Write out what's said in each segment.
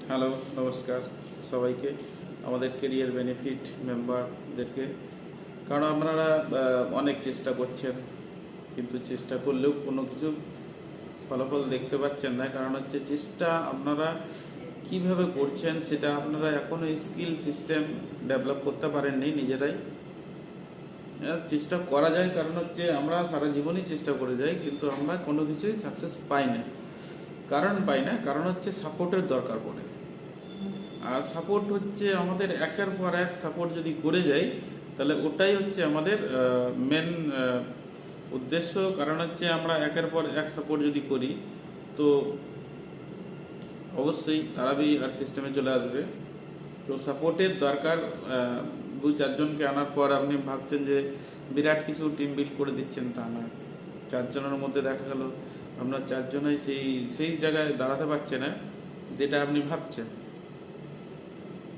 Hello, নমস্কার সবাইকে, আমাদের কেরিয়ার বেনিফিট মেম্বারদেরকে। কারণ আপনারা অনেক চেষ্টা করছেন, কিন্তু চেষ্টা করলেও কোনো কিছু ফলাফল দেখতে পাচ্ছেন না। কারণ হচ্ছে চেষ্টা আপনারা কিভাবে করছেন সেটা আপনারা এখনও স্কিল সিস্টেম ডেভেলপ করতে পারেননি নিজেরাই। চেষ্টা করা যায়, কারণ হচ্ছে আমরা সারা জীবনই চেষ্টা করে যাই, কিন্তু আমরা কোনো কিছুই সাকসেস পাই না। কারণ হচ্ছে সাপোর্টের দরকার পড়ে। আর সাপোর্ট হচ্ছে আমাদের একের পর এক সাপোর্ট যদি করে যাই, তাহলে ওটাই হচ্ছে আমাদের মেন উদ্দেশ্য। কারণ হচ্ছে আমরা একের পর এক সাপোর্ট যদি করি, তো অবশ্যই তারাবি আর সিস্টেমে চলে আসবে। তো সাপোর্টের দরকার। দু চারজনকে আনার পর আপনি ভাবছেন যে বিরাট কিছু টিম বিল্ড করে দিচ্ছেন, তা না। চারজনের মধ্যে দেখা গেল আপনার চারজনই সেই জায়গায় দাঁড়াতে পারছে না যেটা আপনি ভাবছেন।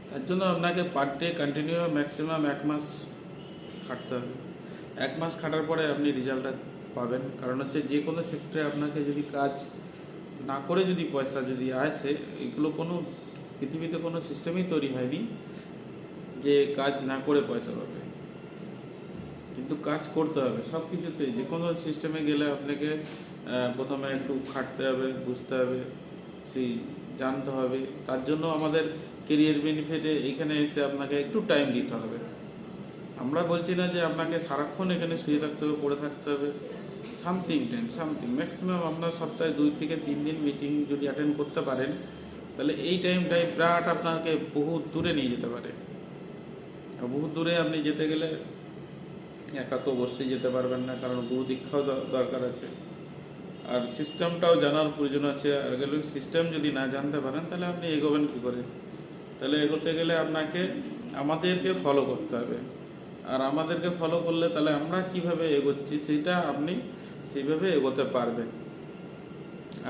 তার জন্য আপনাকে পার ডে কন্টিনিউ ম্যাক্সিমাম 1 মাস খাটতে হবে। 1 মাস খাটার পরে আপনি রেজাল্টটা পাবেন। কারণ হচ্ছে যে কোনো সেক্টরে আপনাকে যদি কাজ না করে যদি পয়সা যদি আসে, এগুলো কোনো পৃথিবীতে কোনো সিস্টেমই তৈরি হয়নি যে কাজ না করে পয়সা পাবে। কিন্তু কাজ করতে হবে সব কিছুতেই। যে কোনো সিস্টেমে গেলে আপনাকে প্রথমে একটু খাটতে হবে, বুঝতে হবে, সেই জানতে হবে। তার জন্য আমাদের কেরিয়ার বেনিফিটে এখানে এসে আপনাকে একটু টাইম দিতে হবে। আমরা বলছি না যে আপনাকে সারাক্ষণ এখানে শুয়ে থাকতে হবে, পড়ে থাকতে হবে। সামথিং ম্যাক্সিমাম আপনার সপ্তাহে 2 থেকে 3 দিন মিটিং যদি অ্যাটেন্ড করতে পারেন, তাহলে এই টাইমটাই বিরাট আপনাকে বহু দূরে নিয়ে যেতে পারে। আর বহু দূরে আপনি যেতে গেলে একা তো অবশ্যই যেতে পারবেন না, কারণ গুরু দীক্ষাও দরকার আছে। আর সিস্টেমটাও জানার প্রয়োজন আছে। আর গেলে সিস্টেম যদি না জানতে পারেন, তাহলে আপনি এগোবেন কী করে? তাহলে এগোতে গেলে আপনাকে আমাদেরকে ফলো করতে হবে। আর আমাদেরকে ফলো করলে তাহলে আমরা কিভাবে এগোচ্ছি সেটা আপনি সেইভাবে এগোতে পারবেন।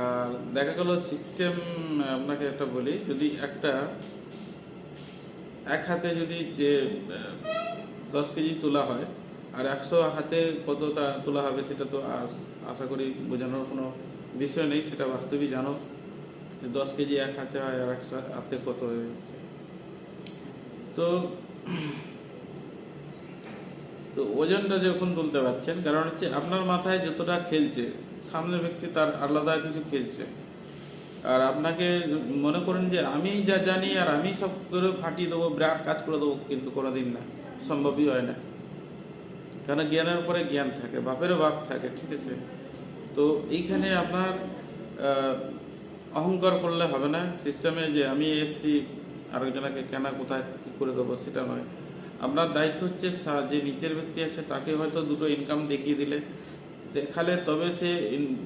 আর দেখা গেল সিস্টেম, আপনাকে একটা বলি, যদি এক হাতে যদি যে 10 কেজি তোলা হয়, আর 100 হাতে কতটা তোলা হবে সেটা তো আশা করি বোঝানোর কোনো বিষয় নেই। সেটা বাস্তবিক জানো, 10 কেজি এক হাতে হয় আর 100 হাতে কত হয়ে যাচ্ছে। তো তো ওজনটা যখন তুলতে পারছেন, কারণ হচ্ছে আপনার মাথায় যতটা খেলছে, সামনের ব্যক্তি তার আলাদা কিছু খেলছে। আর আপনাকে মনে করেন যে আমি যা জানি আর আমি সব করে ফাটিয়ে দেবো, বিরাট কাজ করে দেবো, কিন্তু কোনোদিন না, সম্ভবই হয় না। কারণ জ্ঞানের উপরে জ্ঞান থাকে, বাপেরও বাপ থাকে, ঠিক আছে? তো এইখানে আপনার অহংকার করলে হবে না সিস্টেমে, যে আমি এসছি আরেকজনকে কেনা কোথায় কী করে দেবো সেটা নয়। আপনার দায়িত্ব হচ্ছে যে নিচের ব্যক্তি আছে তাকে হয়তো দুটো ইনকাম দেখিয়ে দেখালে তবে সে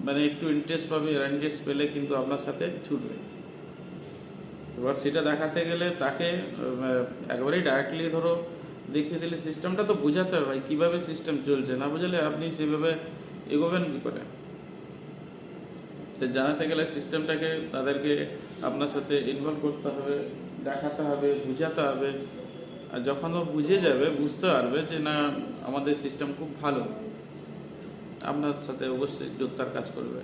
মানে একটু ইন্টারেস্ট পাবে। ইন্টারেস্ট পেলে কিন্তু আপনার সাথে ছুটবে। এবার সেটা দেখাতে গেলে তাকে একবারেই ডাইরেক্টলি ধরো দেখিয়ে দিলে, সিস্টেমটা তো বোঝাতে হবে ভাই, কীভাবে সিস্টেম চলছে। না বুঝলে আপনি সেভাবে এগোবেন কী করে? তো জানাতে গেলে সিস্টেমটাকে তাদেরকে আপনার সাথে ইনভলভ করতে হবে, দেখাতে হবে, বুঝাতে হবে। আর যখন ও বুঝে যাবে, বুঝতে পারবে যে না আমাদের সিস্টেম খুব ভালো, আপনার সাথে অবশ্যই যোদ্ধার কাজ করবে।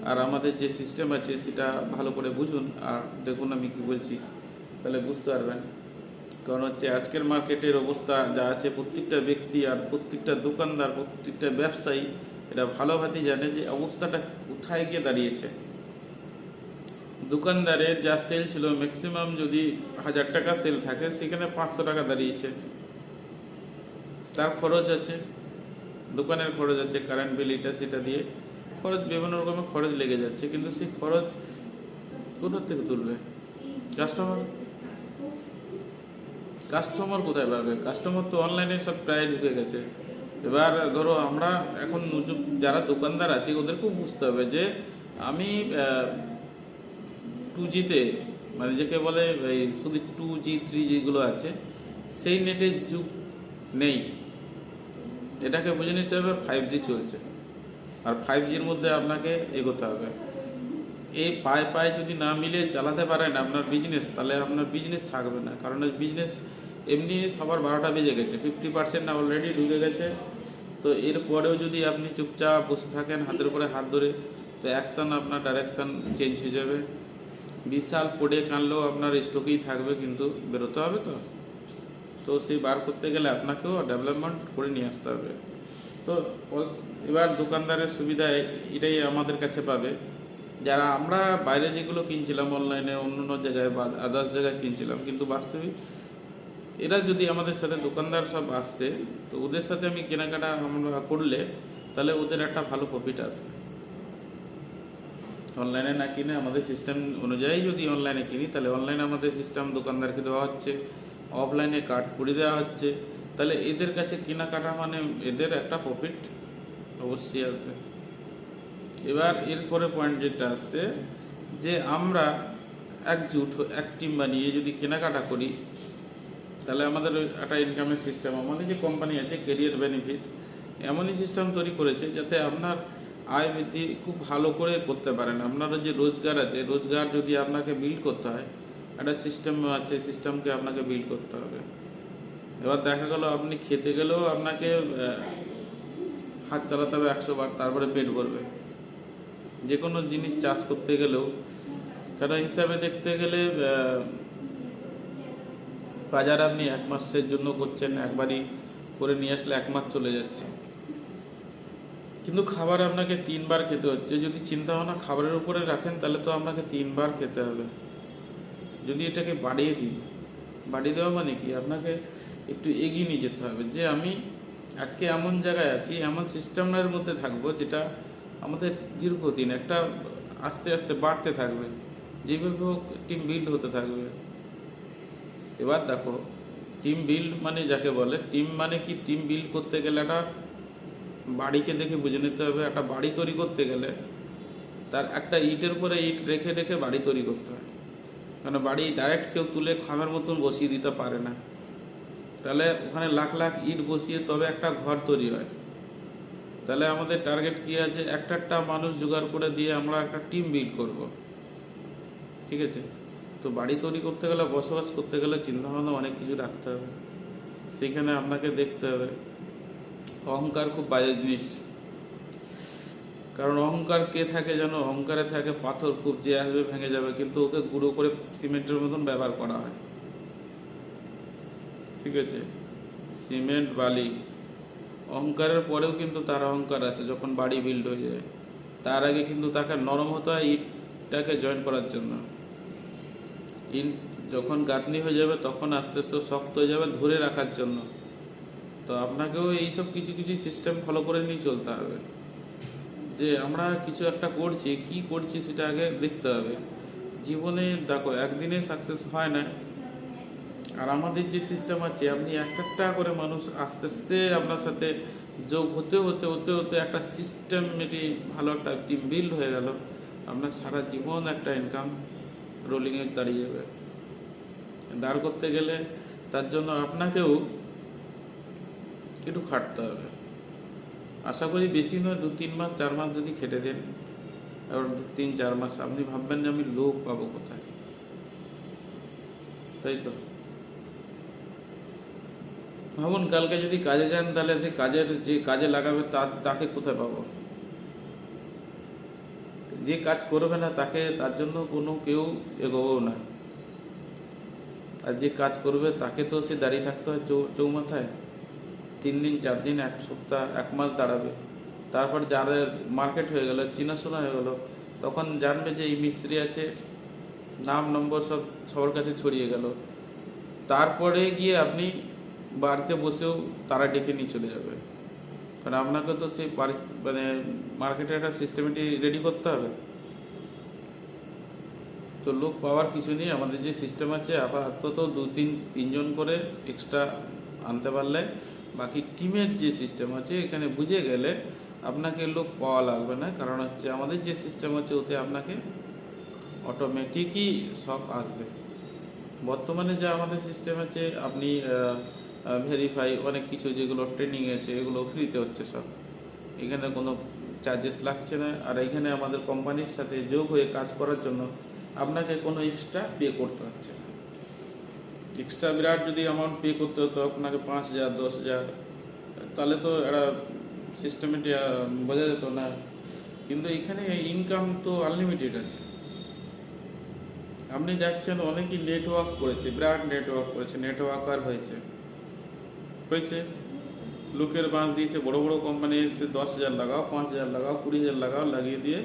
আর আমাদের যে সিস্টেম আছে সেটা ভালো করে বুঝুন আর দেখুন আমি কি বলছি, তাহলে বুঝতে পারবেন। কারণ হচ্ছে আজকের মার্কেটের অবস্থা যা আছে, প্রত্যেকটা ব্যক্তি আর প্রত্যেকটা দোকানদার, প্রত্যেকটা ব্যবসায়ী এটা ভালোভাবেই জানে যে অবস্থাটা কোথায় গিয়ে দাঁড়িয়েছে। দোকানদারের যা সেল ছিল, ম্যাক্সিমাম যদি 1000 টাকা সেল থাকে, সেখানে 500 টাকা দাঁড়িয়েছে। তার খরচ আছে, দোকানের খরচ আছে, কারেন্ট বিল, এটা সেটা দিয়ে খরচ, বিভিন্ন রকমের খরচ লেগে যাচ্ছে। কিন্তু সেই খরচ কোথার থেকে তুলবে? কাস্টমার কোথায় পাবে? কাস্টমার তো অনলাইনে সব প্রায় ঢুকে গেছে। এবার ধরো আমরা এখন যারা দোকানদার আছে ওদেরকেও বুঝতে হবে যে আমি 2Gতে, মানে যাকে বলে এই শুধু 2G 3G যেগুলো আছে, সেই নেটের যুগ নেই। এটাকে বুঝে নিতে হবে 5G চলছে, আর 5Gর মধ্যে আপনাকে এগোতে হবে। এই পায়ে যদি না মিলে চালাতে পারেন আপনার বিজনেস, তাহলে আপনার বিজনেস থাকবে না। কারণ বিজনেস এমনি সবার 12টা বেজে গেছে, 50% না অলরেডি ঢুকে গেছে। তো এরপরেও যদি আপনি চুপচাপ বসে থাকেন হাতের উপরে হাত ধরে, তো অ্যাকশান, আপনার ডাইরেকশান চেঞ্জ হয়ে যাবে। বিশাল প্রোডাক্ট আনলেও আপনার স্টকেই থাকবে, কিন্তু বেরোতে হবে তো। তো সেই বার করতে গেলে আপনাকেও ডেভেলপমেন্ট করে নিয়ে আসতে হবে। তো এবার দোকানদারের সুবিধা এটাই আমাদের কাছে পাবে, যারা আমরা বাইরে যেগুলো কিনছিলাম অনলাইনে অন্য জায়গায় বা আদার্স জায়গায় কিনছিলাম, কিন্তু বাস্তবিক এরা যদি আমাদের সাথে দোকানদার সব আসছে, তো ওদের সাথে আমি কেনাকাটা আমরা করলে তাহলে ওদের একটা ভালো প্রফিট আসবে। অনলাইনে না কিনে আমাদের সিস্টেম অনুযায়ী যদি অনলাইনে কিনি, তাহলে অনলাইনে আমাদের সিস্টেম দোকানদারকে দেওয়া হচ্ছে, অফলাইনে কার্ড করে দেওয়া হচ্ছে, তাহলে এদের কাছে কেনাকাটা মানে এদের একটা প্রফিট অবশ্যই আসবে। এবার এরপরে পয়েন্ট যেটা আসছে যে আমরা একজুট এক টিম বানিয়ে যদি কেনাকাটা করি, তাহলে আমাদের ওই একটা ইনকামের সিস্টেম, আমাদের যে কোম্পানি আছে ক্যারিয়ার বেনিফিট এমনই সিস্টেম তৈরি করেছে যাতে আপনার আয় বৃদ্ধি খুব ভালো করে করতে পারেন। আপনার যে রোজগার আছে, রোজগার যদি আপনাকে বিল্ড করতে হয়, একটা সিস্টেম আছে, সিস্টেমকে আপনাকে বিল্ড করতে হবে। এবার দেখা গেল আপনি খেতে গেলেও আপনাকে হাত চালাতে হবে 100 বার, তারপরে পেট ভরবে। যে কোনো জিনিস চাষ করতে গেলেও, কারণ হিসাবে দেখতে গেলে বাজার আপনি 1 মাসের জন্য করছেন, একবারই করে নিয়ে আসলে 1 মাস চলে যাচ্ছে, কিন্তু খাবার আপনাকে 3 বার খেতে হচ্ছে। যদি চিন্তা ভাবনা খাবারের উপরে রাখেন, তাহলে তো আপনাকে 3 বার খেতে হবে। যদি এটাকে বাড়িয়ে দিই, বাড়িয়ে দেওয়া মানে কি, আপনাকে একটু এগিয়ে নিয়ে যেতে হবে যে আমি আজকে এমন জায়গায় আছি, এমন সিস্টেমের মধ্যে থাকবো যেটা আমাদের দীর্ঘদিন একটা আস্তে আস্তে বাড়তে থাকবে, যেভাবে হোক টিম বিল্ড হতে থাকবে। এবার দেখো, টিম বিল্ড মানে যাকে বলে, টিম মানে কি, টিম বিল্ড করতে গেলে একটা বাড়িকে দেখে বুঝে নিতে হবে। একটা বাড়ি তৈরি করতে গেলে তার একটা ইটের উপরে ইট রেখে রেখে বাড়ি তৈরি করতে হয়, কারণ বাড়ি ডাইরেক্ট কেউ তুলে খামের মতন বসিয়ে দিতে পারে না। তাহলে ওখানে লাখ লাখ ইট বসিয়ে তবে একটা ঘর তৈরি হয়। তাহলে আমাদের টার্গেট কী আছে, একটা মানুষ জোগাড় করে দিয়ে আমরা একটা টিম বিল্ড করব, ঠিক আছে। তো বাড়ি তৈরি করতে গেলে, বসবাস করতে গেলে চিন্তাভাবনা অনেক কিছু রাখতে হবে। সেখানে আপনাকে দেখতে হবে অহংকার খুব বাজে জিনিস। কারণ অহংকার কে থাকে জানো, অহংকারে থাকে পাথর, খুব যে আসবে ভেঙে যাবে, কিন্তু ওকে গুঁড়ো করে সিমেন্টের মতন ব্যবহার করা হয়, ঠিক আছে। সিমেন্ট বালি, অহংকারের পরেও কিন্তু তার অহংকার আছে যখন বাড়ি বিল্ড হয়ে যায়। তার আগে কিন্তু তাকে নরম হতে হয় ইটটাকে জয়েন করার জন্য। ইট যখন গাঁথনি হয়ে যাবে তখন আস্তে আস্তে শক্ত হয়ে যাবে ধরে রাখার জন্য। তো আপনাকেও এইসব কিছু কিছু সিস্টেম ফলো করে নিয়ে চলতে হবে, যে আমরা কিছু একটা করছি, কি করছি সেটা আগে দেখতে হবে। জীবনে দেখো একদিনে সাকসেস হয় না, আর আমাদের যে সিস্টেম আছে, আপনি একটা করে মানুষ আস্তে আস্তে আপনার সাথে যোগ হতে হতে হতে হতে একটা সিস্টেমেটিক ভালো একটা টিম বিল্ড হয়ে গেল, আপনার সারা জীবন একটা ইনকাম রোলিংয়ে দাঁড়িয়ে যাবে। দাঁড় করতে গেলে তার জন্য আপনাকেও একটু খাটতে হবে। আশা করি বেশি নয়, 2-3 মাস 4 মাস যদি খেটে দেন, এবার 3-4 মাস আপনি ভাববেন যে আমি লোক পাবো কোথায়, তাই তো। ভাবুন কালকে যদি কাজে যান, তাহলে যে কাজে লাগাবে তাকে কোথায় পাবো? যে কাজ করবে না তার জন্য কোনো কেউ এগোবেও না। আর যে কাজ করবে তাকে তো সে দাঁড়িয়ে থাকতে হয় চৌমাথায়, 3 দিন 4 দিন 1 সপ্তাহ 1 মাস দাঁড়াবে। তারপর যাদের মার্কেট হয়ে গেল, চেনাশোনা হয়ে গেল, তখন জানবে যে এই মিস্ত্রি আছে, নাম নম্বর সব সবার কাছে ছড়িয়ে গেল। তারপরে গিয়ে আপনি বাড়িতে বসেও তারা ডেকে নিয়ে চলে যাবে, কারণ আপনাকে তো সেই মানে মার্কেটে একটা সিস্টেমেটিক রেডি করতে হবে। তো লোক পাওয়ার কিছু নেই, আমাদের যে সিস্টেম আছে আপাতত 2-3 জন করে এক্সট্রা আনতে পারলে, বাকি টিমের যে সিস্টেম আছে এখানে বুঝে গেলে আপনাকে লোক পাওয়া লাগবে না। কারণ হচ্ছে আমাদের যে সিস্টেম আছে ওতে আপনাকে অটোমেটিকই সব আসবে। বর্তমানে যা আমাদের সিস্টেম আছে, আপনি ভেরিফাই অনেক কিছু যেগুলো ট্রেনিং আছে এগুলো ফ্রিতে হচ্ছে সব, এখানে কোনো চার্জেস লাগছে না। আর এখানে আমাদের কোম্পানির সাথে যোগ হয়ে কাজ করার জন্য আপনাকে কোনো এক্সট্রা পে করতে হচ্ছে না। এক্সট্রা বিরাট যদি অ্যামাউন্ট পে করতে হতো আপনাকে 5,000 10,000, তাহলে তো একটা সিস্টেমেটিক বোঝা যেত না। কিন্তু এখানে ইনকাম তো আনলিমিটেড আছে, আপনি যাচ্ছেন, অনেকেই নেটওয়ার্ক করেছে, বিরাট নেটওয়ার্ক করেছে, নেটওয়ার্কার হয়েছে লোকের বাঁশ দিয়েছে, বড় বড় কোম্পানি এসে 10,000 লাগাও, 5,000 লাগাও, 20,000 লাগাও, লাগিয়ে দিয়ে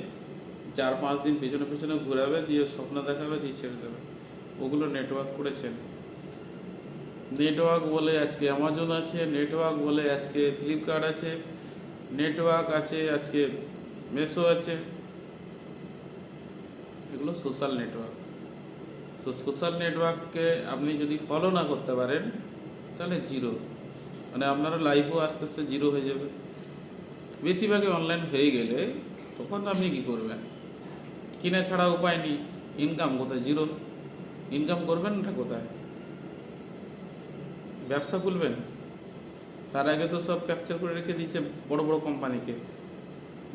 4-5 দিন পেছনে পেছনে ঘুরাবে, দিয়ে স্বপ্ন দেখাবে, দিয়ে ছেড়ে দেবে। ওগুলো নেটওয়ার্ক করেছেন। নেটওয়ার্ক বলে আজকে অ্যামাজন আছে, নেটওয়ার্ক বলে আজকে ফ্লিপকার্ট আছে, নেটওয়ার্ক আছে আজকে মেসো আছে। এগুলো সোশ্যাল নেটওয়ার্ক। তো সোশ্যাল নেটওয়ার্ককে আপনি যদি ফলো না করতে পারেন তাহলে জিরো, মানে আপনারা লাইফও আস্তে আস্তে জিরো হয়ে যাবে। বেশিরভাগই অনলাইন হয়ে গেলে তখন আপনি কী করবেন? কিনে ছাড়া উপায় নেই। ইনকাম কোথায়? জিরো। ইনকাম করবেন না কোথায়? ব্যবসা খুলবেন? তার আগে তো সব ক্যাপচার করে রেখে দিয়েছে বড় বড় কোম্পানিকে।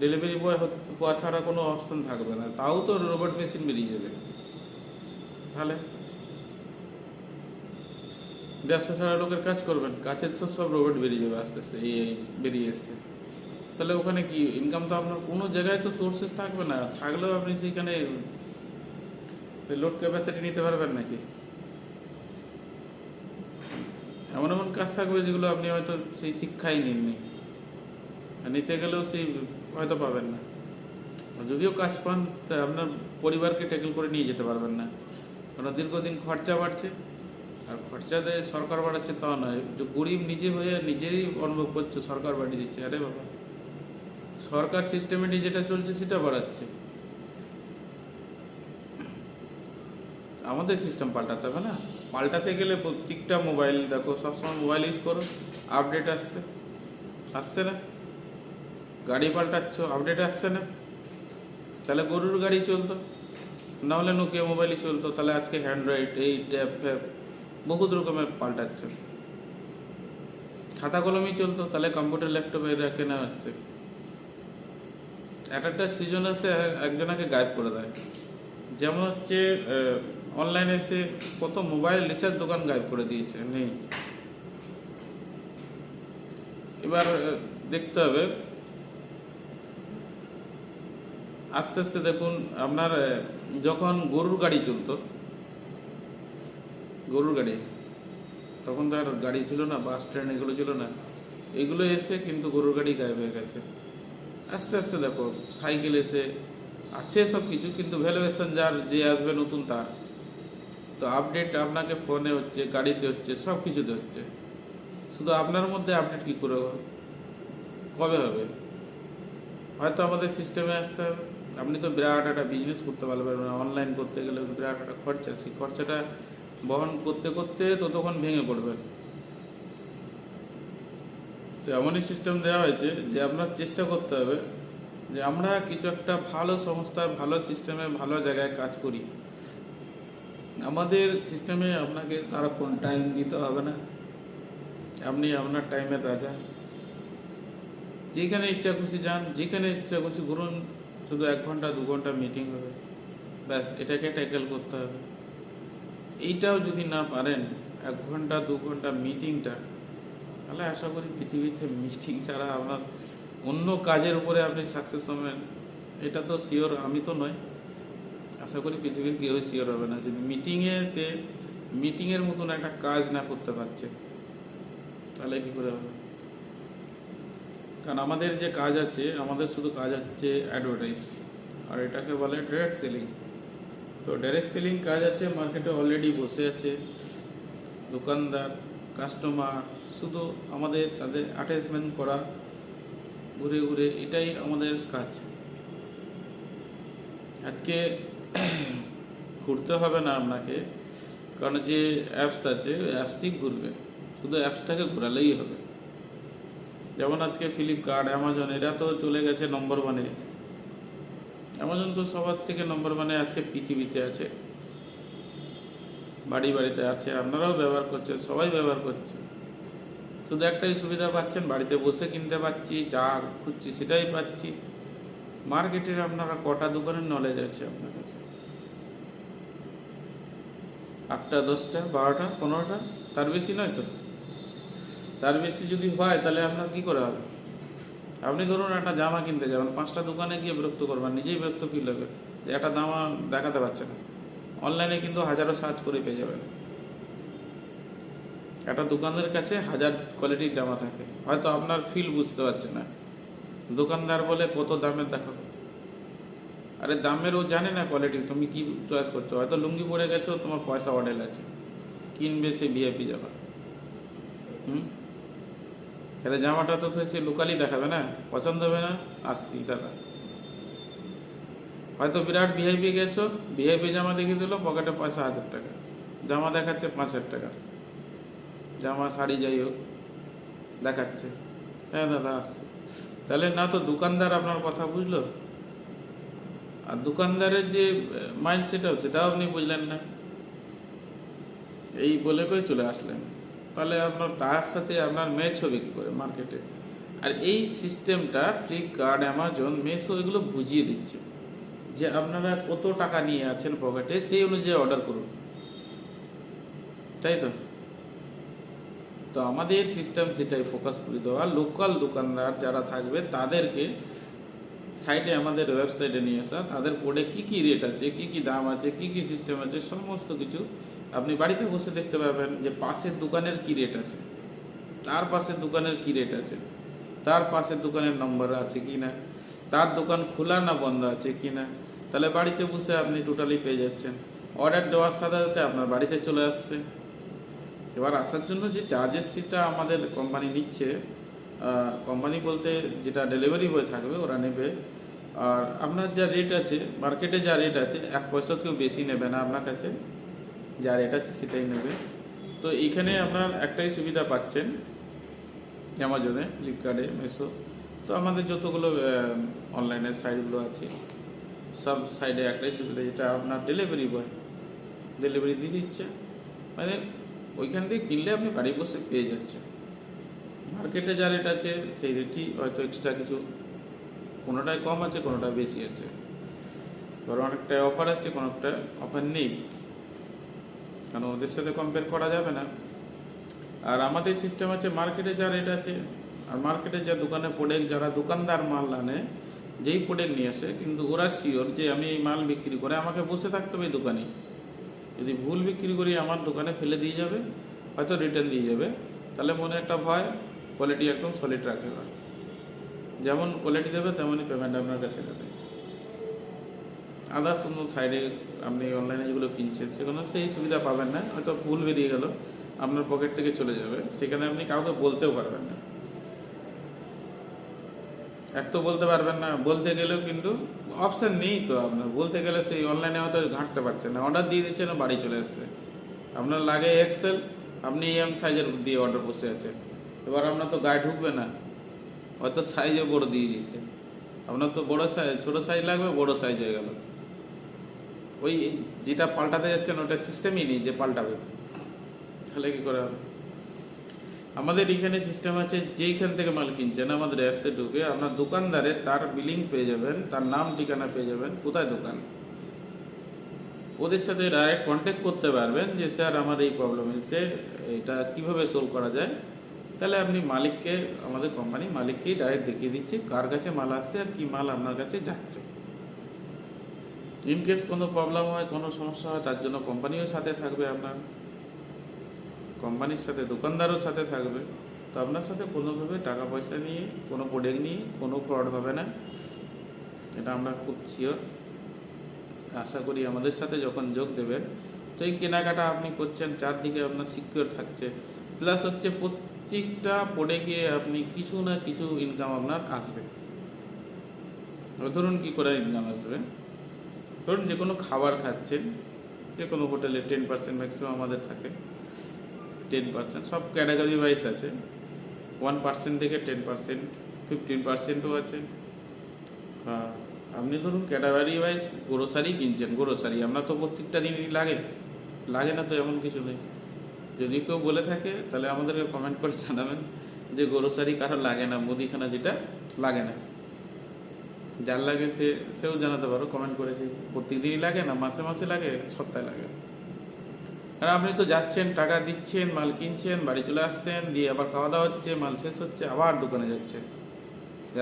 ডেলিভারি বয় হওয়া ছাড়া কোনো অপশন থাকবে না, তাও তো রোবট মেশিন বেরিয়ে যাবে। তাহলে ব্যবসা ছাড়া লোকের কাজ করবেন, কাজের তো সব রোবট বেরিয়ে যাবে আস্তে আস্তে, এই বেরিয়ে এসছে। তাহলে ওখানে কি ইনকাম? তো আপনার কোনো জায়গায় তো সোর্সেস থাকবে না, থাকলেও আপনি সেইখানে লোড ক্যাপাসিটি নিতে পারবেন নাকি? এমন এমন কাজ থাকবে যেগুলো আপনি হয়তো সেই শিক্ষাই নিননি, নিতে গেলেও সেই হয়তো পাবেন না। যদিও কাজ পান, তা আপনার পরিবারকে ট্যাকেল করে নিয়ে যেতে পারবেন না, কারণ দীর্ঘদিন খরচা বাড়ছে। আর খরচা দেয় সরকার বাড়াচ্ছে তা নয়, যে গরিব নিজে হয়ে নিজেরই অনুভব করছে সরকার বাড়িয়ে দিচ্ছে। আরে বাবা, সরকার সিস্টেমেটিক যেটা চলছে সেটা বাড়াচ্ছে। আমাদের সিস্টেম পাল্টাতে হবে না? পাল্টাতে গেলে প্রত্যেকটা মোবাইল দেখো, সবসময় মোবাইল ইউজ করো, আপডেট আসছে না? গাড়ি পাল্টাচ্ছ, আপডেট আসছে না? তাহলে গরুর গাড়ি চলতো, না হলে নোকিয়া মোবাইলই চলতো। তাহলে আজকে অ্যান্ড্রয়েড, এই ট্যাব ফ্যাব বহুত রকমের পাল্টাচ্ছে। খাতা কলমই চলতো, তাহলে কম্পিউটার ল্যাপটপ এরা কেনা আসছে। একটা সিজন এসে একজনকে গায়েব করে দেয়। যেমন হচ্ছে অনলাইনে এসে কত মোবাইল রিচার্জ দোকান গায়েব করে দিয়েছে, নেই। এবার দেখতে হবে আস্তে আস্তে। দেখুন আপনার যখন গরুর গাড়ি চলতো, গরুর গাড়ি, তখন তো আর গাড়ি ছিল না, বাস ট্রেন এগুলো ছিল না। এগুলো এসে কিন্তু গরুর গাড়ি গায়েব হয়ে গেছে। আস্তে আস্তে দেখো সাইকেল এসে আছে সব কিছু, কিন্তু ভ্যালুয়েশন যার যে আসবে নতুন তার। তো আপডেট আপনাকে ফোনে হচ্ছে, গাড়িতে হচ্ছে, সব কিছুতে হচ্ছে। শুধু আপনার মধ্যে আপডেট কী করে কবে হবে? হয়তো আমাদের সিস্টেমে আসতে হবে। আপনি তো বিরাট একটা বিজনেস করতে পারবেন না, অনলাইন করতে গেলে বিরাট একটা খরচা, সেই খরচাটা বহন করতে করতে ততক্ষণ ভেঙে পড়বেন। তো এমনই সিস্টেম দেওয়া হয়েছে যে আপনার চেষ্টা করতে হবে যে আমরা কিছু একটা ভালো সংস্থায়, ভালো সিস্টেমে, ভালো জায়গায় কাজ করি। আমাদের সিস্টেমে আপনাকে সারাক্ষণ টাইম দিতে হবে না, আপনি আপনার টাইমের রাজা। যেখানে ইচ্ছা খুশি যান, যেখানে ইচ্ছা খুশি ঘুরুন, শুধু 1 ঘন্টা 2 ঘন্টা মিটিং হবে, ব্যাস এটাকে ট্যাকেল করতে হবে। এইটাও যদি না পারেন, 1 ঘন্টা 2 ঘন্টা মিটিংটা, তাহলে আশা করি পৃথিবীতে মিটিং ছাড়া আপনার অন্য কাজের উপরে আপনি সাকসেস হবেন এটা তো শিওর, আমি তো নয়, আশা করি পৃথিবীর কেউ শিওর হবে না যদি মিটিংয়ের মতন একটা কাজ না করতে পারছে, তাহলে কী করে হবে? কারণ আমাদের যে কাজ আছে, আমাদের শুধু কাজ হচ্ছে অ্যাডভার্টাইজ, আর এটাকে বলে ডাইরেক্ট সেলিং। তো ডাইরেক্ট সেলিং কাজ আছে, মার্কেটে অলরেডি বসে আছে দোকানদার, কাস্টমার, শুধু আমাদের তাদের অ্যাটাচমেন্ট করা, ঘুরে ঘুরে, এটাই আমাদের কাজ। আজকে ঘুরতে হবে না আপনাকে, কারণ যে অ্যাপস আছে ওই অ্যাপসই ঘুরবে, শুধু অ্যাপসটাকে ঘোরালেই হবে। যেমন আজকে ফ্লিপকার্ট, অ্যামাজন, এরা তো চলে গেছে নম্বর 1-এ। অ্যামাজন তো সবার থেকে নম্বর 1-এ আজকে পৃথিবীতে আছে, বাড়ি বাড়িতে আছে, আপনারাও ব্যবহার করছেন, সবাই ব্যবহার করছে। শুধু একটাই সুবিধা পাচ্ছেন, বাড়িতে বসে কিনতে পাচ্ছি, যা খুঁজছি সেটাই পাচ্ছি। মার্কেটের আপনারা কটা দোকানের নলেজ আছে আপনার কাছে? 8টা, 10টা, 12টা, 15টা, তার বেশি নয় তো। তার বেশি যদি হয় তাহলে আপনার কী করে হবে? আপনি ধরুন একটা জামা কিনতে যাবেন, 5টা দোকানে গিয়ে বিরক্ত করবেন, নিজেই বিরক্ত ফিল হবে যে একটা জামা দেখাতে পারছে না। অনলাইনে কিন্তু হাজারো সার্চ করে পেয়ে যাবেন। একটা দোকানদারের কাছে হাজার কোয়ালিটির জামা থাকে, হয়তো আপনার ফিল বুঝতে পারছে না, দোকানদার বলে কত দামের দেখো, আরে দামের ও জানে না কোয়ালিটি, তুমি কি চয়েস করছো, হয়তো লুঙ্গি পরে গেছো, তোমার পয়সা অর্ডার আছে, কিনবে সে ভিআইপি জামা। তাহলে জামাটা তো সে লোকালি দেখাবে না, পছন্দ হবে না, আসছি দাদা। হয়তো বিরাট ভিআইপি গেছো, ভিআইপি জামা দেখিয়ে দিল, পকেটে পয়সা 1000 টাকা, জামা দেখাচ্ছে 5000 টাকা, জামা শাড়ি যাই হোক দেখাচ্ছে, হ্যাঁ দাদা আসছে। তাহলে না তো দোকানদার আপনার কথা বুঝলো, আর দোকানদারের যে মাইন্ডসেটও সেটাও আপনি বুঝলেন না, এই বলে করে চলে আসলেন। তাহলে আপনার তার সাথে আপনার ম্যাচ হবে কী করে মার্কেটে? আর এই সিস্টেমটা ফ্লিপকার্ট, অ্যামাজন, মেসো এগুলো বুঝিয়ে দিচ্ছে যে আপনারা কত টাকা নিয়ে আছেন পকেটে, সেই অনুযায়ী অর্ডার করুন, তাই তো। তো আমাদের সিস্টেম সেটাই ফোকাস করে দেওয়া, লোকাল দোকানদার যারা থাকবে তাদেরকে সাইডে আমাদের ওয়েবসাইটে নিয়ে আসা, তাদের বোর্ডে কী কী রেট আছে, কী কী দাম আছে, কী কী সিস্টেম আছে, সমস্ত কিছু আপনি বাড়িতে বসে দেখতে পাবেন যে পাশের দোকানের কী রেট আছে, তার পাশের দোকানের কী রেট আছে, তার পাশের দোকানের নম্বর আছে কি না, তার দোকান খোলা না বন্ধ আছে কি না। তাহলে বাড়িতে বসে আপনি টোটালি পেয়ে যাচ্ছেন, অর্ডার দেওয়ার সাথে সাথে আপনার বাড়িতে চলে আসছে। এবার আসার জন্য যে চার্জেস সেটা আমাদের কোম্পানি নিচ্ছে, কোম্পানি বলতে যেটা ডেলিভারি বয় থাকবে ওরা নেবে, আর আপনার যা রেট আছে মার্কেটে, যা রেট আছে 1 পয়সা কেউ বেশি নেবে না আপনার কাছে, যা রেট আছে সেটাই নেবে। তো এইখানে আপনার একটাই সুবিধা পাচ্ছেন অ্যামাজনে, ফ্লিপকার্টে, মেসো, তো আমাদের যতগুলো অনলাইনের সাইটগুলো আছে সব সাইডে একটাই সুবিধা, যেটা আপনার ডেলিভারি বয় ডেলিভারি দিয়ে দিচ্ছে, মানে ওইখান থেকে কিনলে আপনি বাড়ি বসে পেয়ে যাচ্ছেন। মার্কেটে যা রেট আছে সেই রেটই, হয়তো এক্সট্রা কিছু কোনোটায় কম আছে, কোনোটায় বেশি আছে, ধরো অনেকটায় অফার আছে, কোনোটা অফার নেই, কারণ ওদের সাথে কম্পেয়ার করা যাবে না। আর আমাদের সিস্টেম আছে মার্কেটে যা রেট আছে, আর মার্কেটে যা দোকানে প্রোডাক্ট, যারা দোকানদার মাল আনে, যেই প্রোডাক্ট নিয়ে আসে, কিন্তু ওরা শিওর যে আমি এই মাল বিক্রি করে আমাকে বসে থাকতে হবে দোকানে, যদি ভুল বিক্রি করি আমার দোকানে ফেলে দিয়ে যাবে, হয়তো রিটার্ন দিয়ে যাবে, তাহলে মনে একটা ভয়, কোয়ালিটি একদম সলিড রাখে না, যেমন কোয়ালিটি দেবে তেমনই পেমেন্ট আপনার কাছে দেবে। আদার্স অন্য সাইডে আপনি অনলাইনে যেগুলো কিনছেন সেগুলো সেই সুবিধা পাবেন না, হয়তো ভুল বেরিয়ে গেল আপনার পকেট থেকে চলে যাবে, সেখানে আপনি কাউকে বলতেও পারবেন না। এক তো বলতে পারবেন না, বলতে গেলেও কিন্তু অপশান নেই, তো আপনার বলতে গেলে সেই অনলাইনে হয়তো ঘাঁটতে পারছেন না, অর্ডার দিয়ে দিচ্ছেন বাড়ি চলে আসছে, আপনার লাগে এক্সেল, আপনি এম সাইজের দিয়ে অর্ডার বসে আছেন, এবার আপনার তো গায়ে ঢুকবে না, হয়তো সাইজও বড় দিয়ে দিচ্ছেন, আপনার তো বড় সাইজ, ছোটো সাইজ লাগবে, বড় সাইজ হয়ে গেল, ওই যেটা পাল্টাতে যাচ্ছেন ওটা সিস্টেমই নেই যে পাল্টাবে, তাহলে কী করে হবে? আমাদের এখানে সিস্টেম আছে, যেইখান থেকে মাল কিনছেন আমাদের অ্যাপসে ঢুকে আপনার দোকানদারে তার বিলিং পেয়ে যাবেন, তার নাম ঠিকানা পেয়ে যাবেন, কোথায় দোকান, ওদের সাথে ডাইরেক্ট কন্ট্যাক্ট করতে পারবেন যে স্যার আমার এই প্রবলেম হয়েছে, এটা কিভাবে সলভ করা যায়। তাহলে আপনি মালিককে, আমাদের কোম্পানি মালিককেই ডাইরেক্ট দেখিয়ে দিচ্ছি কার কাছে মাল আসছে আর কি মাল আপনার কাছে যাচ্ছে। ইনকেস কোনো প্রবলেম হয়, কোনো সমস্যা হয়, তার জন্য কোম্পানিও সাথে থাকবে, আপনার কোম্পানির সাথে দোকানদারও সাথে থাকবে, তো আপনার সাথে কোনোভাবে টাকা পয়সা নিয়ে, কোনো প্রোডাক্ট নিয়ে কোনো ফ্রড হবে না, এটা আমরা খুব শিওর। আশা করি আমাদের সাথে যখন যোগ দেবেন, তো এই কেনাকাটা আপনি করছেন, চারদিকে আপনার সিকিউর থাকছে, প্লাস হচ্ছে প্রত্যেকটা প্রোডাক্টে আপনি কিছু না কিছু ইনকাম আপনার আসবে। ধরুন কী করে ইনকাম আসবে, ধরুন যে কোনো খাবার খাচ্ছেন, যে কোনো হোটেলে 10% ম্যাক্সিমাম আমাদের থাকে, 10%, সব ক্যাটাগরি ওয়াইজ আছে, 1% থেকে 10%, 15%ও আছে। আপনি ধরুন ক্যাটাগরি ওয়াইজ গ্রোসারি কিনছেন, গ্রোসারি আপনার তো প্রত্যেকটা দিনই লাগে না তো এমন কিছু নেই, যদি কেউ বলে থাকে তাহলে আমাদেরকে কমেন্ট করে জানাবেন যে গ্রোসারি কারো লাগে না, মুদিখানা যেটা লাগে না, যার লাগে সেও জানাতে পারো কমেন্ট করে, যে প্রত্যেক দিনই লাগে না, মাসে মাসে লাগে, সপ্তাহে লাগে। কারণ আপনি তো যাচ্ছেন, টাকা দিচ্ছেন, মাল কিনছেন, বাড়ি চলে আসছেন, দিয়ে আবার খাওয়া দাওয়া হচ্ছে, মাল শেষ হচ্ছে, আবার দোকানে যাচ্ছেন,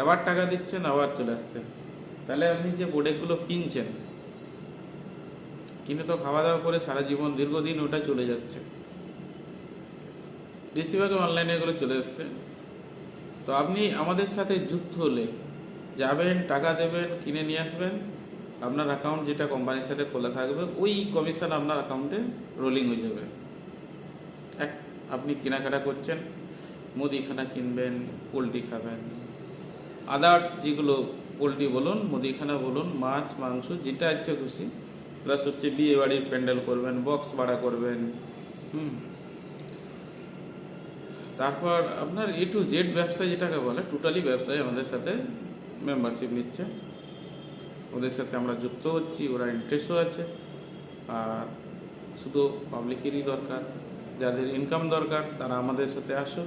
আবার টাকা দিচ্ছেন, আবার চলে আসছেন, তাহলে আপনি যে প্রোডাক্টগুলো কিনছেন কিনে তো খাওয়া দাওয়া করে সারা জীবন দীর্ঘদিন ওটা চলে যাচ্ছে, বেশিরভাগই অনলাইনে এগুলো চলে এসছে। তো আপনি আমাদের সাথে যুক্ত হলে যাবেন, টাকা দেবেন, কিনে নিয়ে আসবেন, আপনার অ্যাকাউন্ট যেটা কোম্পানির সাথে খোলা থাকবে ওই কমিশন আপনার অ্যাকাউন্টে রোলিং হয়ে যাবে। আপনি কেনাকাটা করছেন, মুদিখানা কিনবেন, পোলট্রি খাবেন, আদার্স যেগুলো পোলট্রি বলুন, মুদিখানা বলুন, মাছ মাংস যেটা ইচ্ছে খুশি, প্লাস হচ্ছে বিয়ে বাড়ির প্যান্ডেল করবেন, বক্স ভাড়া করবেন, তারপর আপনার A to Z ব্যবসা যেটাকে বলে টোটালি ব্যবসায় আমাদের সাথে মেম্বারশিপ নিচ্ছে, ওদের সাথে আমরা যুক্ত হচ্ছি, ওরা ইন্টারেস্টও আছে। আর শুধু পাবলিকেরই দরকার, যাদের ইনকাম দরকার তারা আমাদের সাথে আসো,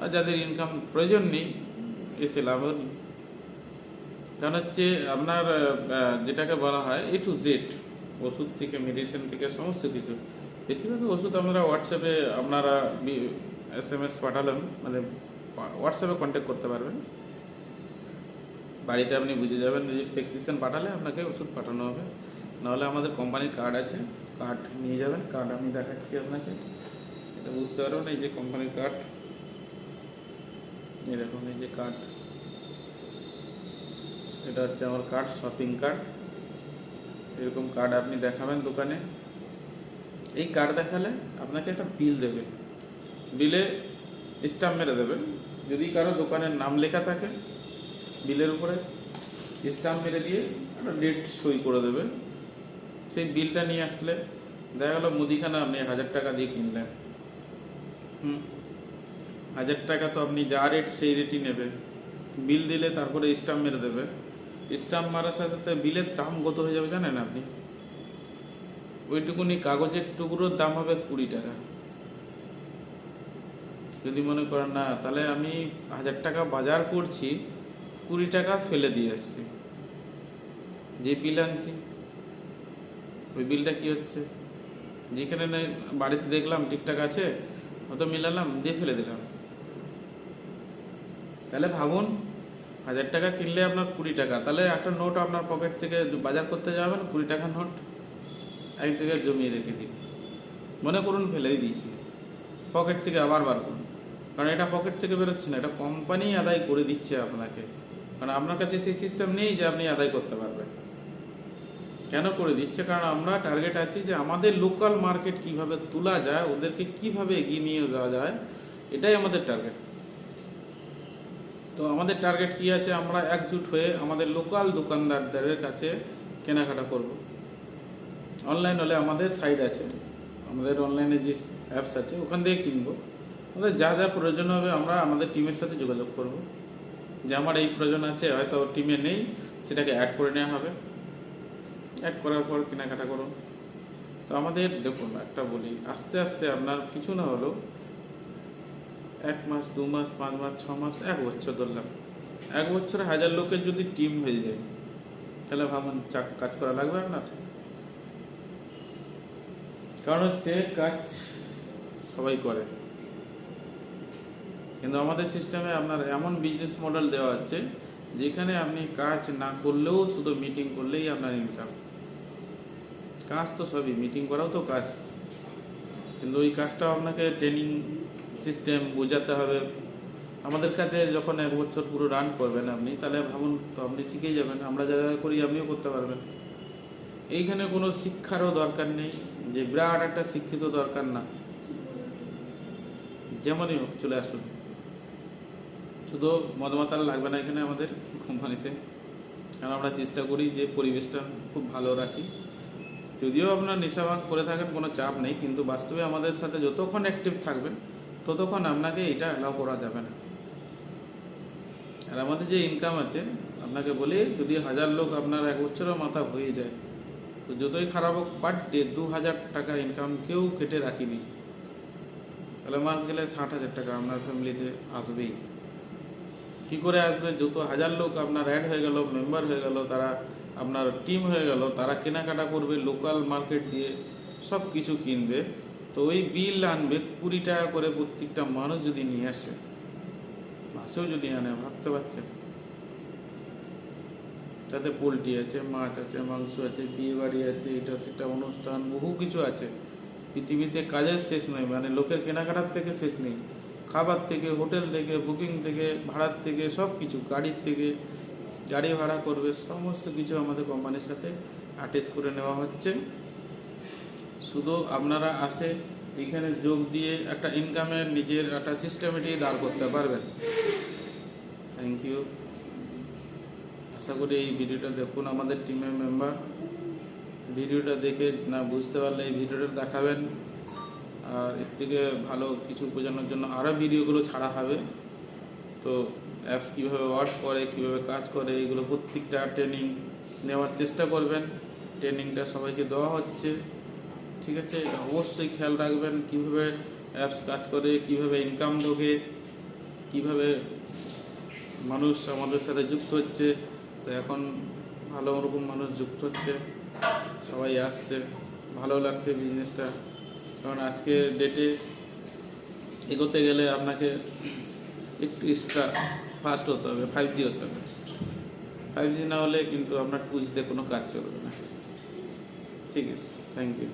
আর যাদের ইনকাম প্রয়োজন নেই এসে লাভ নেই। কারণ হচ্ছে আপনার যেটাকে বলা হয় A to Z, ওষুধ থেকে মেডিসিন থেকে সমস্ত কিছু। বেশিরভাগ ওষুধ আমরা হোয়াটসঅ্যাপে আপনারা SMS পাঠালেন, মানে হোয়াটসঅ্যাপে কন্ট্যাক্ট করতে পারবেন, বাড়িতে আপনি বুঝে যাবেন যে প্রেসক্রিপশন পাঠালে আপনাকে ওষুধ পাঠানো হবে। নাহলে আমাদের কোম্পানির কার্ড আছে, কার্ড নিয়ে যাবেন, কার্ড আমি দেখাচ্ছি আপনাকে, এটা বুঝতে পারবেন। এই যে কোম্পানির কার্ড, এরকম এই যে কার্ড, এটা হচ্ছে আমার কার্ড, শপিং কার্ড। এরকম কার্ড আপনি দেখাবেন দোকানে, এই কার্ড দেখালে আপনাকে একটা বিল দেবে, বিলে স্ট্যাম্প মেরে দেবেন। যদি কারো দোকানের নাম লেখা থাকে বিলের উপরে স্ট্যাম্প মেরে দিয়ে একটা ডেট সই করে দেবে। সেই বিলটা নিয়ে আসলে দেখা গেলো মুদিখানা আপনি 1000 টাকা দিয়ে কিনলেন, 1000 টাকা তো আপনি যা রেট সেই রেটই নেবে। বিল দিলে তারপরে স্ট্যাম্প মেরে দেবে, স্ট্যাম্প মারার সাথে সাথে বিলের দাম কত হয়ে যাবে জানেন আপনি? ওইটুকুনি কাগজের টুকরোর দাম হবে 20 টাকা। যদি মনে করেন না, তাহলে আমি 1000 টাকা বাজার করছি, 20 টাকা ফেলে দিয়ে আসছি, যে বিল আনছি ওই বিলটা কি হচ্ছে, যেখানে বাড়িতে দেখলাম ঠিকঠাক আছে অত মিলালাম দিয়ে ফেলে দিলাম। তাহলে ভাবুন 1000 টাকা কিনলে আপনার 20 টাকা, তাহলে একটা নোট আপনার পকেট থেকে বাজার করতে যাবেন, 20 টাকার নোট এক জায়গায় জমিয়ে রেখে দিন, মনে করুন ফেলেই দিয়েছি, পকেট থেকে আবার বার করুন। কারণ এটা পকেট থেকে বেরোচ্ছে না, এটা কোম্পানি আদায় করে দিচ্ছে আপনাকে। কারণ আপনার কাছে সেই সিস্টেম নেই যে আপনি আদায় করতে পারবেন। কেন করে দিচ্ছে? কারণ আমরা টার্গেট আছি যে আমাদের লোকাল মার্কেট কিভাবে তোলা যায়, ওদেরকে কিভাবে এগিয়ে নিয়ে যাওয়া যায়, এটাই আমাদের টার্গেট। তো আমাদের টার্গেট কি আছে? আমরা একজুট হয়ে আমাদের লোকাল দোকানদারদের কাছে কেনাকাটা করব। অনলাইন হলে আমাদের সাইট আছে, আমাদের অনলাইনে যে অ্যাপস আছে ওখান থেকে কিনবো। আমাদের যা যা প্রয়োজন হবে আমরা আমাদের টিমের সাথে যোগাযোগ করব, যে আমার এই প্রয়োজন আছে, হয়তো টিমে নেই, সেটাকে অ্যাড করে নেওয়া হবে। অ্যাড করার পর কেনাকাটা করুন। তো আমাদের দেখুন একটা বলি, আস্তে আস্তে আপনার কিছু না হলেও 1 মাস 2 মাস 5 মাস 6 মাস 1 বছর ধরলাম, 1 বছরে 1000 লোকের যদি টিম হয়ে যায়, তাহলে ভাবুন কাজ করা লাগবে আপনার। কারণ হচ্ছে কাজ সবাই করে, কিন্তু আমাদের সিস্টেমে আপনার এমন বিজনেস মডেল দেওয়া হচ্ছে যেখানে আপনি কাজ না করলেও শুধু মিটিং করলেই আপনার ইনকাম। কাজ তো সবই, মিটিং করাও তো কাজ, কিন্তু ওই কাজটাও আপনাকে ট্রেনিং সিস্টেম বোঝাতে হবে। আমাদের কাছে যখন 1 বছর পুরো রান করবেন আপনি, তাহলে ভাবুন তো আপনি শিখে যাবেন, আমরা যা যা করি আপনিও করতে পারবেন। এইখানে কোনো শিক্ষারও দরকার নেই, যে বিরাট একটা শিক্ষিত দরকার না, যেমনই হোক চলে আসুন। শুধু মদমাতাল লাগবে না এখানে আমাদের কোম্পানিতে, কারণ আমরা চেষ্টা করি যে পরিবেশটা খুব ভালো রাখি। যদিও আপনার নেশাভাগ করে থাকেন কোনো চাপ নেই, কিন্তু বাস্তবে আমাদের সাথে যতক্ষণ অ্যাক্টিভ থাকবেন ততক্ষণ আপনাকে এটা অ্যালাউ করা যাবে না। আর আমাদের যে ইনকাম আছে আপনাকে বলি, যদি 1000 লোক আপনার 1 বছরের মাথা হয়ে যায়, তো যতই খারাপ হোক পার ডে 2000 টাকা ইনকাম কেউ কেটে রাখিনি, তাহলে মাস গেলে 60,000 টাকা আপনার ফ্যামিলিতে আসবেই। কী করে আসবে? যত 1000 লোক আপনার অ্যাড হয়ে গেল, মেম্বার হয়ে গেল, তারা আপনার টিম হয়ে গেল, তারা কেনাকাটা করবে লোকাল মার্কেট দিয়ে, সব কিছু কিনবে, তো ওই বিল আনবে 20 টাকা করে প্রত্যেকটা মানুষ যদি নিয়ে আসে, মাসেও যদি আনে, ভাবতে পারছেন? তাতে পোলট্রি আছে, মাছ আছে, মাংস আছে, বিয়ে বাড়ি আছে, এটা সেটা অনুষ্ঠান, বহু কিছু আছে। পৃথিবীতে কাজের শেষ নেই, মানে লোকের কেনাকাটার থেকে শেষ নেই। খাবার থেকে, হোটেল থেকে, বুকিং থেকে, ভাড়ার থেকে, সব কিছু, গাড়ির থেকে, গাড়ি ভাড়া করবে, সমস্ত কিছু আমাদের কোম্পানির সাথে অ্যাটাচ করে নেওয়া হচ্ছে। শুধু আপনারা আসে এখানে যোগ দিয়ে একটা ইনকামের নিজের একটা সিস্টেমেটিক দাঁড় করতে পারবেন। Thank you. আশা করি এই ভিডিওটা দেখুন আমাদের টিমের মেম্বার। ভিডিওটা দেখে না বুঝতে পারলে এই ভিডিওটা দেখাবেন, আর এর থেকে ভালো কিছু বোঝানোর জন্য আরও ভিডিওগুলো ছাড়া হবে। তো অ্যাপস কীভাবে ওয়ার্ক করে, কীভাবে কাজ করে, এইগুলো প্রত্যেকটা ট্রেনিং নেওয়ার চেষ্টা করবেন। ট্রেনিংটা সবাইকে দেওয়া হচ্ছে, ঠিক আছে? এটা অবশ্যই খেয়াল রাখবেন কীভাবে অ্যাপস কাজ করে, কীভাবে ইনকাম ঢোকে, কীভাবে মানুষ আমাদের সাথে যুক্ত হচ্ছে। তো এখন ভালো রকম মানুষ যুক্ত হচ্ছে, সবাই আসছে, ভালো লাগছে বিজনেসটা। কারণ আজকের ডেটে এগোতে গেলে আপনাকে একটু এক্সট্রা ফাস্ট হতে হবে, 5G হতে হবে। 5G না হলে কিন্তু আপনার 2G তে কোনো কাজ চলবে না। ঠিক আছে, থ্যাংক ইউ।